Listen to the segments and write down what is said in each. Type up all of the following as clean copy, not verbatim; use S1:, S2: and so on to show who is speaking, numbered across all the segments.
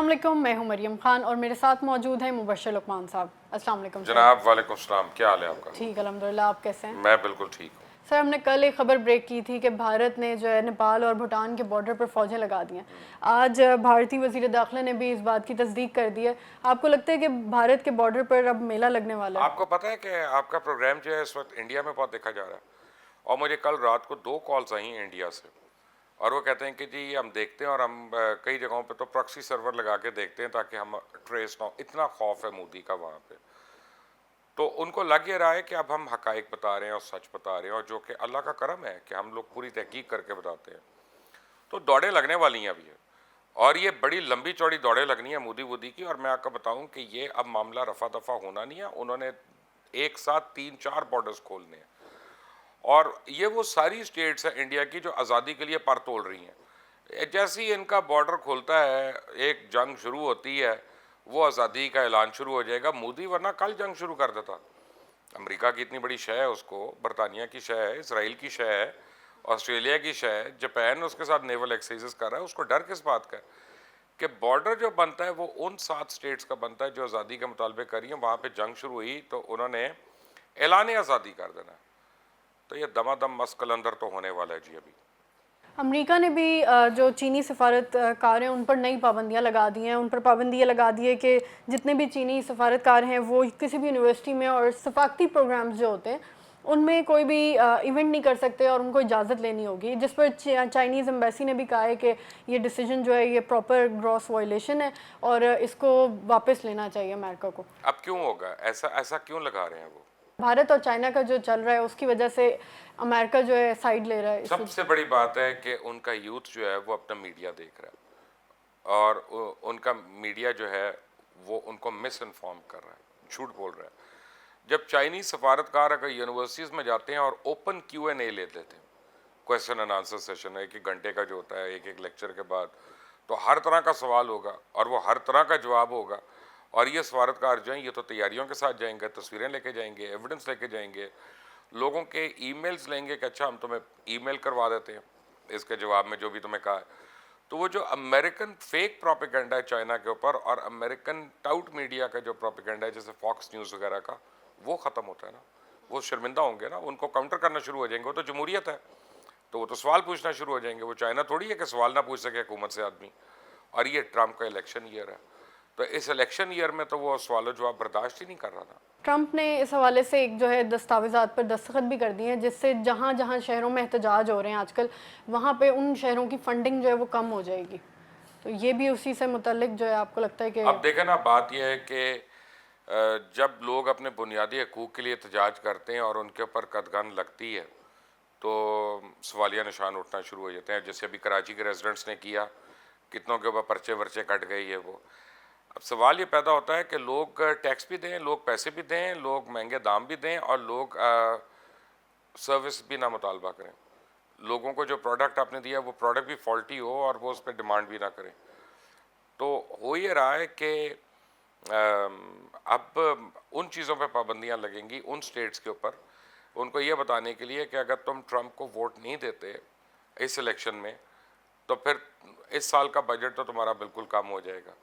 S1: अस्सलाम वालेकुम, मैं हूं मरियम खान और मेरे साथ मौजूद हैं मुबश्शिर लुकमान साहब। अस्सलाम वालेकुम
S2: जनाब। वालेकुम सलाम, क्या हाल है आपका?
S1: ठीक अल्हम्दुलिल्लाह, आप कैसे हैं?
S2: मैं बिल्कुल ठीक हूँ।
S1: सर, हमने कल एक खबर ब्रेक की थी कि भारत ने जो है नेपाल और भूटान के बॉर्डर पर फ़ौजें लगा दी हैं। आज भारतीय वज़ीर दाखिला ने भी इस बात की तस्दीक कर दी है। आपको लगता है कि भारत के बॉर्डर पर अब मेला लगने वाला है?
S2: आपको पता है कि आपका प्रोग्राम जो है इस वक्त इंडिया में बहुत देखा जा रहा है, और मुझे कल रात को 2 कॉल्स आई हैं इंडिया से, और वो कहते हैं कि जी हम देखते हैं, और हम कई जगहों पे तो प्रॉक्सी सर्वर लगा के देखते हैं ताकि हम ट्रेस ना हो। इतना खौफ है मोदी का वहाँ पे। तो उनको लग ये रहा है कि अब हम हकाइक बता रहे हैं और सच बता रहे हैं, और जो कि अल्लाह का करम है कि हम लोग पूरी तहकीक करके बताते हैं। तो दौड़ें लगने वाली हैं अभी, और ये बड़ी लंबी चौड़ी दौड़ें लगनी है मोदी की। और मैं आपको बताऊं कि ये अब मामला रफा दफा होना नहीं है, उन्होंने एक साथ 3-4 बॉर्डर्स खोलने हैं, और ये वो सारी स्टेट्स हैं इंडिया की जो आज़ादी के लिए पर तोड़ रही हैं। जैसे ही इनका बॉर्डर खुलता है, एक जंग शुरू होती है, वो आज़ादी का ऐलान शुरू हो जाएगा। मोदी वरना कल जंग शुरू कर देता। अमेरिका की इतनी बड़ी शय है, उसको बरतानिया की शय है, इसराइल की शय है, ऑस्ट्रेलिया की शय है, जापान उसके साथ नेवल एक्सरसाइजेस कर रहा है। उसको डर किस बात का है कि बॉर्डर जो बनता है वो उन 7 स्टेट्स का बनता है जो आज़ादी के मुतालबे करी हैं। वहाँ पे जंग शुरू हुई तो उन्होंने ऐलान आज़ादी कर देना। तो ये दमादम मस्त कलंदर तो होने वाला है जी। अभी
S1: अमेरिका ने भी जो चीनी सफारतकार हैं उन पर नई पाबंदियां लगा दी हैं। उन पर पाबंदी ये लगा दी है कि जितने भी चीनी सफारतकार हैं वो किसी भी यूनिवर्सिटी में और सफाकती प्रोग्राम्स जो होते हैं उनमें कोई भी इवेंट नहीं कर सकते और उनको इजाज़त लेनी होगी, जिस पर चाइनीज़ एम्बेसी ने भी कहा है कि ये डिसीजन जो है ये प्रॉपर ग्रॉस वायलेशन है और इसको वापस लेना चाहिए अमेरिका को।
S2: अब क्यों होगा ऐसा? ऐसा क्यों लगा रहे हैं वो?
S1: भारत और चाइना का जो चल रहा है उसकी वजह से अमेरिका जो है साइड ले रहा है।
S2: सबसे बड़ी बात है कि उनका यूथ जो है वो अपना मीडिया देख रहा है, और उनका मीडिया जो है वो उनको मिस इन्फॉर्म कर रहा है, झूठ बोल रहा है। जब चाइनीज़ सफारतकार अगर यूनिवर्सिटीज़ में जाते हैं और ओपन Q&A ले लेते हैं, क्वेश्चन एंड आंसर सेशन है 1-1 घंटे का जो होता है, एक लेक्चर के बाद, तो हर तरह का सवाल होगा और वो हर तरह का जवाब होगा। और ये सफारतकार जो हैं ये तो तैयारियों के साथ जाएंगे, तस्वीरें लेके जाएंगे, एविडेंस लेके जाएंगे, लोगों के ईमेल्स लेंगे कि अच्छा हम तुम्हें ईमेल करवा देते हैं इसके जवाब में जो भी तुम्हें कहा है। तो वो जो अमेरिकन फेक प्रोपेगेंडा है चाइना के ऊपर, और अमेरिकन टाउट मीडिया का जो प्रोपेगेंडा है जैसे फॉक्स न्यूज़ वगैरह का, वो ख़त्म होता है ना, वो शर्मिंदा होंगे ना, उनको काउंटर करना शुरू हो जाएंगे। वो तो जमहूरियत है, तो वो तो सवाल पूछना शुरू हो जाएंगे। वो चाइना थोड़ी है कि सवाल ना पूछ सके हुकूमत से आदमी। और ये ट्रम्प का इलेक्शन ईयर है, तो इस इलेक्शन ईयर में तो वो सवाल जवाब बर्दाश्त ही नहीं कर रहा था।
S1: ट्रंप ने इस हवाले से एक जो है दस्तावेज़ात पर दस्तखत भी कर दिए हैं, जिससे जहाँ जहाँ शहरों में एहतजाज हो रहे हैं आजकल, वहाँ पे उन शहरों की फंडिंग जो है वो कम हो जाएगी। तो ये भी उसी से मुतल्लिक जो है आपको लगता है कि
S2: अब देखें ना, बात यह है कि जब लोग अपने बुनियादी हकूक़ के लिए एहतजाज करते हैं और उनके ऊपर कदगन लगती है तो सवालिया निशान उठना शुरू हो जाते हैं। जैसे अभी कराची के रेजिडेंट्स ने किया, कितनों के ऊपर पर्चे वर्चे कट गए ये वो। अब सवाल ये पैदा होता है कि लोग टैक्स भी दें, लोग पैसे भी दें, लोग महंगे दाम भी दें, और लोग सर्विस भी ना मुतालबा करें। लोगों को जो प्रोडक्ट आपने दिया वो प्रोडक्ट भी फॉल्टी हो और वो उस पर डिमांड भी ना करें। तो हो ये रहा है कि अब उन चीज़ों पे पाबंदियां लगेंगी उन स्टेट्स के ऊपर, उनको ये बताने के लिए कि अगर तुम ट्रंप को वोट नहीं देते इस इलेक्शन में तो फिर इस साल का बजट तो तुम्हारा बिल्कुल कम हो जाएगा।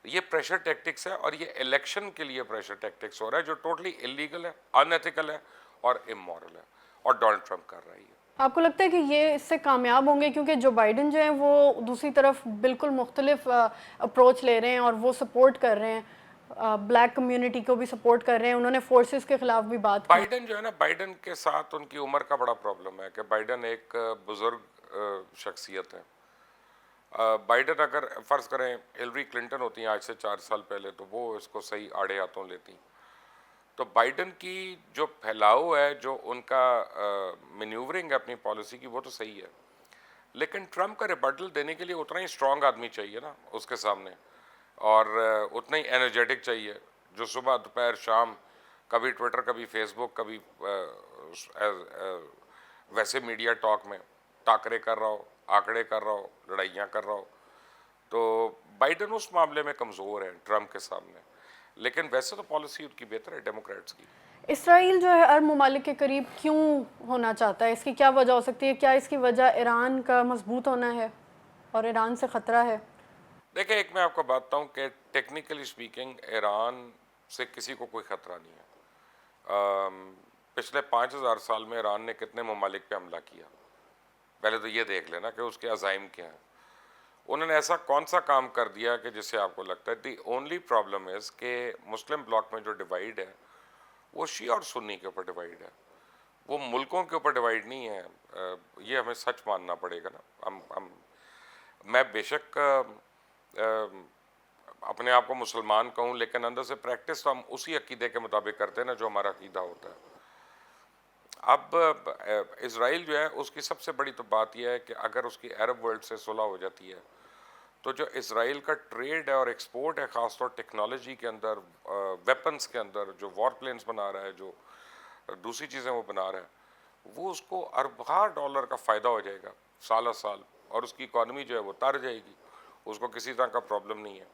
S2: ये प्रेशर टैक्टिक्स है, और ये इलेक्शन के लिए प्रेशर टैक्टिक्स हो रहा है जो टोटली इलीगल है, अनएथिकल है और इमोरल है, और डोनाल्ड ट्रंप कर रही है।
S1: आपको लगता है कि ये इससे कामयाब होंगे? क्योंकि जो बाइडन जो है वो दूसरी तरफ बिल्कुल मुख्तलिफ अप्रोच ले रहे हैं और वो सपोर्ट कर रहे हैं, ब्लैक कम्युनिटी को भी सपोर्ट कर रहे हैं, उन्होंने फोर्सेस के खिलाफ भी बात की।
S2: बाइडन जो है ना, बाइडन के साथ उनकी उम्र का बड़ा प्रॉब्लम है कि बाइडन एक बुज़ुर्ग शख्सियत है। बाइडन अगर फ़र्ज़ करें हिलरी क्लिंटन होती हैं आज से 4 साल पहले, तो वो इसको सही आड़े हाथों लेती। तो बाइडन की जो फैलाव है, जो उनका मैन्यूवरिंग है अपनी पॉलिसी की, वो तो सही है, लेकिन ट्रंप का रिबटल देने के लिए उतना ही स्ट्रॉन्ग आदमी चाहिए ना उसके सामने, और उतना ही एनर्जेटिक चाहिए जो सुबह दोपहर शाम कभी ट्विटर कभी फेसबुक कभी वैसे मीडिया टॉक में टाकरे कर रहा हो, आंकड़े कर रहा हो, लड़ाइयाँ कर रहा हो। तो बाइडन उस मामले में कमज़ोर है ट्रंप के सामने, लेकिन वैसे तो पॉलिसी उनकी बेहतर है डेमोक्रेट्स की।
S1: इसराइल जो है अरब ममालिक के करीब क्यों होना चाहता है? इसकी क्या वजह हो सकती है? क्या इसकी वजह ईरान का मजबूत होना है और ईरान से ख़तरा है?
S2: دیکھیں ایک میں آپ کو بات بتاؤں کہ ٹیکنیکلی اسپیکنگ ایران سے کسی کو کوئی خطرہ نہیں ہے. پچھلے 5000 سال میں ایران نے کتنے ممالک پہ حملہ کیا؟ پہلے تو یہ دیکھ لینا کہ اس کے عزائم کیا ہیں. انہوں نے ایسا کون سا کام کر دیا کہ جس سے آپ کو لگتا ہے دی اونلی پرابلم از کہ مسلم بلاک میں جو ڈیوائیڈ ہے وہ شیعہ اور سنی کے اوپر ڈیوائیڈ ہے, وہ ملکوں کے اوپر ڈیوائیڈ نہیں ہے. یہ ہمیں سچ ماننا پڑے گا نا. میں بے شک اپنے آپ کو مسلمان کہوں, لیکن اندر سے پریکٹس تو ہم اسی عقیدے کے مطابق کرتے ہیں نا جو ہمارا عقیدہ ہوتا ہے. اب اسرائیل جو ہے اس کی سب سے بڑی تو بات یہ ہے کہ اگر اس کی عرب ورلڈ سے صلح ہو جاتی ہے تو جو اسرائیل کا ٹریڈ ہے اور ایکسپورٹ ہے, خاص طور ٹیکنالوجی کے اندر, ویپنز کے اندر, جو وار پلینز بنا رہا ہے, جو دوسری چیزیں وہ بنا رہا ہے, وہ اس کو اربوں ڈالر کا فائدہ ہو جائے گا سالہ سال, اور اس کی اکانومی جو ہے وہ تر جائے گی, اس کو کسی طرح کا پرابلم نہیں ہے.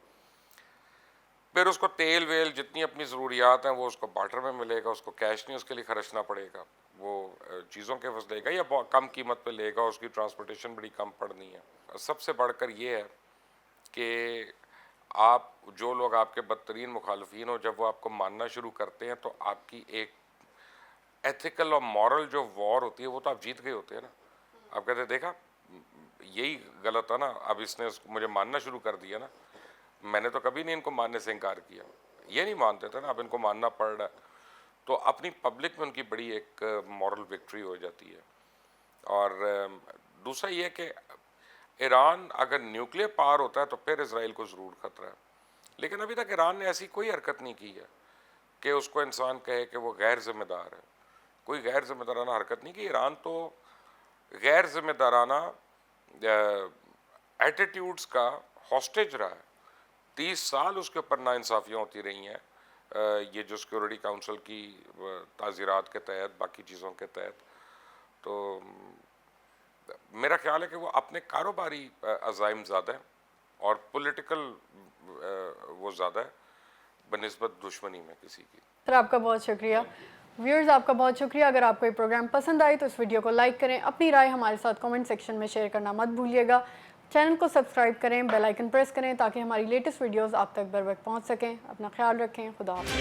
S2: پھر اس کو تیل ویل جتنی اپنی ضروریات ہیں وہ اس کو بارٹر میں ملے گا, اس کو کیش نہیں اس کے لیے خرچنا پڑے گا, وہ چیزوں کے وسط لے گا یا بہت کم قیمت پہ لے گا, اس کی ٹرانسپورٹیشن بڑی کم پڑنی ہے. سب سے بڑھ کر یہ ہے کہ آپ جو لوگ آپ کے بدترین مخالفین ہو, جب وہ آپ کو ماننا شروع کرتے ہیں تو آپ کی ایک ایتھیکل اور مورل جو وار ہوتی ہے وہ تو آپ جیت گئے ہوتے ہیں نا. آپ کہتے ہیں دیکھا یہی غلط ہے نا, اب اس نے مجھے ماننا شروع کر دیا نا, میں نے تو کبھی نہیں ان کو ماننے سے انکار کیا, یہ نہیں مانتے تھے نا, اب ان کو ماننا پڑ رہا ہے. تو اپنی پبلک میں ان کی بڑی ایک مورل وکٹری ہو جاتی ہے. اور دوسرا یہ کہ ایران اگر نیوکلیر پاور ہوتا ہے تو پھر اسرائیل کو ضرور خطرہ ہے, لیکن ابھی تک ایران نے ایسی کوئی حرکت نہیں کی ہے کہ اس کو انسان کہے کہ وہ غیر ذمہ دار ہے. کوئی غیر ذمہ دارانہ حرکت نہیں کی. ایران تو غیر ذمہ دارانہ ایٹیٹیوڈز کا ہاسٹیج رہا ہے. 30 سال اس کے اوپر ناانصافیاں ہوتی رہی ہیں, یہ جو سیکورٹی کاؤنسل کی تعزیرات کے تحت, باقی چیزوں کے تحت. تو میرا خیال ہے کہ وہ اپنے کاروباری عزائم زیادہ ہیں اور پولیٹیکل وہ زیادہ ہے بنسبت دشمنی میں کسی کی.
S1: سر آپ کا بہت شکریہ. ویورز آپ کا بہت شکریہ. اگر آپ کو یہ پروگرام پسند آئے تو اس ویڈیو کو لائک کریں, اپنی رائے ہمارے ساتھ کمنٹ سیکشن میں شیئر کرنا مت بھولیے گا. چینل کو سبسکرائب کریں, بیل آئیکن پریس کریں تاکہ ہماری لیٹسٹ ویڈیوز آپ تک بر وقت پہنچ سکیں. اپنا خیال رکھیں. خدا حافظ.